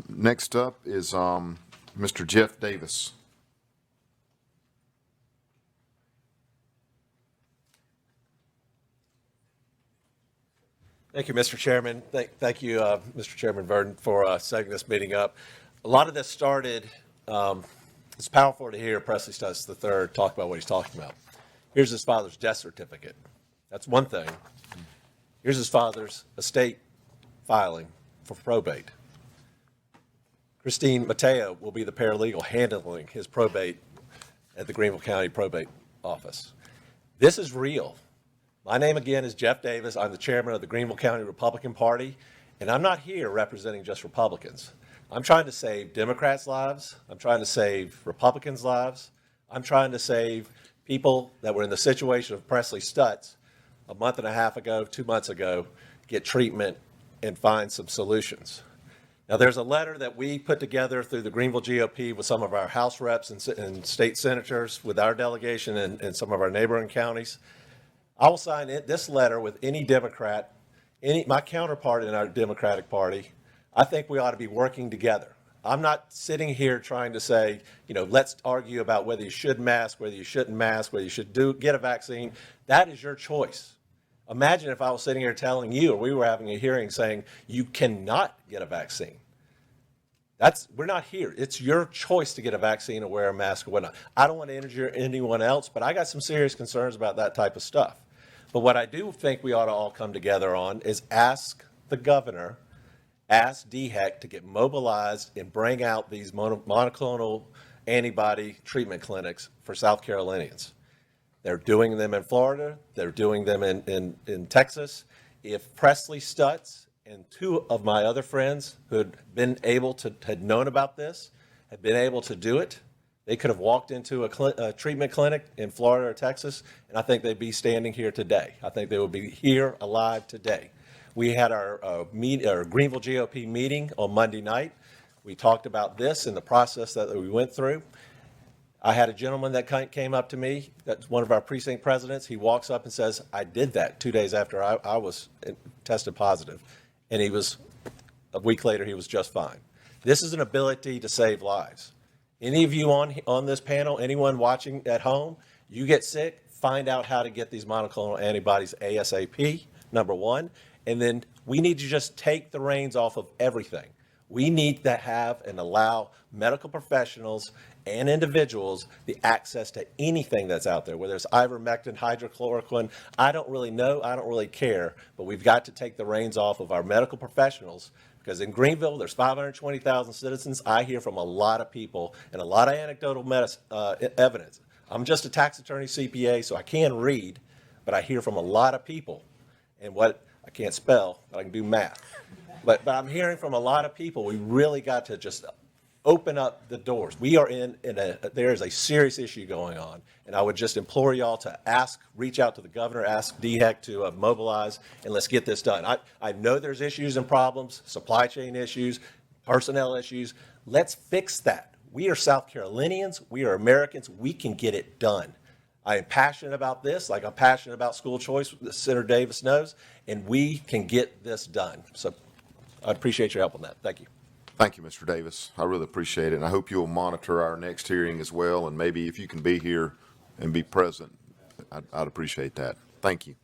Next up is Mr. Jeff Davis. Thank you, Mr. Chairman. Thank you, Mr. Chairman Verdon, for setting this meeting up. A lot of this started, it's powerful to hear Presley Stutz III talk about what he's talking about. Here's his father's death certificate. That's one thing. Here's his father's estate filing for probate. Christine Mateo will be the paralegal handling his probate at the Greenville County Probate Office. This is real. My name again is Jeff Davis. I'm the chairman of the Greenville County Republican Party, and I'm not here representing just Republicans. I'm trying to save Democrats' lives. I'm trying to save Republicans' lives. I'm trying to save people that were in the situation of Presley Stutz a month and a half ago, 2 months ago, get treatment and find some solutions. Now, there's a letter that we put together through the Greenville GOP with some of our House reps and state senators, with our delegation and some of our neighboring counties. I will sign this letter with any Democrat, my counterpart in our Democratic Party. I think we ought to be working together. I'm not sitting here trying to say, let's argue about whether you should mask, whether you shouldn't mask, whether you should get a vaccine. That is your choice. Imagine if I was sitting here telling you, or we were having a hearing saying you cannot get a vaccine. We're not here. It's your choice to get a vaccine or wear a mask or whatnot. I don't want to injure anyone else, but I got some serious concerns about that type of stuff. But what I do think we ought to all come together on is ask the governor, ask DHEC to get mobilized and bring out these monoclonal antibody treatment clinics for South Carolinians. They're doing them in Florida. They're doing them in Texas. If Presley Stutz and two of my other friends who had known about this, had been able to do it, they could have walked into a treatment clinic in Florida or Texas, and I think they'd be standing here today. I think they would be here alive today. We had our Greenville GOP meeting on Monday night. We talked about this and the process that we went through. I had a gentleman that came up to me, that's one of our precinct presidents. He walks up and says, I did that 2 days after I was tested positive. And a week later, he was just fine. This is an ability to save lives. Any of you on this panel, anyone watching at home, you get sick, find out how to get these monoclonal antibodies ASAP, number one. And then we need to just take the reins off of everything. We need to have and allow medical professionals and individuals the access to anything that's out there, whether it's ivermectin, hydrochloroquine. I don't really know. I don't really care. But we've got to take the reins off of our medical professionals, because in Greenville, there's 520,000 citizens. I hear from a lot of people and a lot of anecdotal evidence. I'm just a tax attorney CPA, so I can read, but I hear from a lot of people. And I can't spell, but I can do math. But I'm hearing from a lot of people, we really got to just open up the doors. We are there is a serious issue going on, and I would just implore y'all to reach out to the governor, ask DHEC to mobilize, and let's get this done. I know there's issues and problems, supply chain issues, personnel issues. Let's fix that. We are South Carolinians. We are Americans. We can get it done. I am passionate about this, like I'm passionate about school choice, Senator Davis knows, and we can get this done. So I appreciate your help on that. Thank you. Thank you, Mr. Davis. I really appreciate it, and I hope you'll monitor our next hearing as well, and maybe if you can be here and be present, I'd appreciate that. Thank you.